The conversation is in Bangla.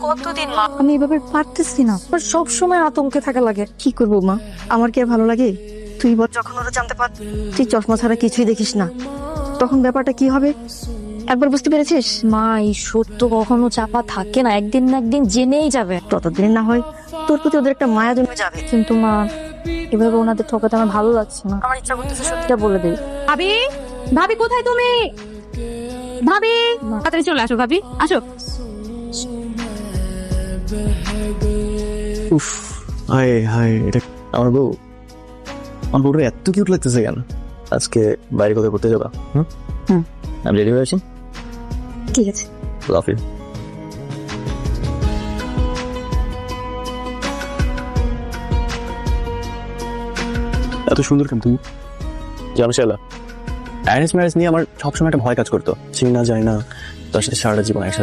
কতদিন মা আমি এভাবে পারতেছি না, সব সময় আতঙ্কে থাকা লাগে। কি করবো মা, আমার কি আর ভালো লাগে? তুই বল, যখন ওরা জানতে পার তুই চশমা ছাড়া কিছুই দেখিস না, তখন ব্যাপারটা কি হবে একবার বুঝতে পেরেছিস? মা, এই সত্য কখনো চাপা থাকে না, একদিন না একদিন জেনেই যাবে। ততদিন না হয় তোর প্রতি ওদের একটা মায়া জমে যাবে। কিন্তু মা, এভাবে ওনাদের ঠকাতে আমার ভালো লাগছে না। আমার ইচ্ছা করতেছে সত্যিটা বলে দেই। ভাবি, ভাবি কোথায় তুমি? ভাবি তাড়াতাড়ি চলে আসো, ভাবি আসো। উফ, হাই হাই, এটা আমার বউ। আমার বউটা এত কিউট লাগতেছে কেন? আজকে বাইরে কোথায় ঘুরতে যাবা? আমি রেডি হয়ে আছি। ঠিক আছে। Love you. এত সুন্দর কেন তুমি? জানো শালা, অ্যারেঞ্জ ম্যারেজ নিয়ে আমার সবসময় একটা ভয় কাজ করতো। চিনি না, যায় না, তার সাথে সারাটা জীবন একসাথে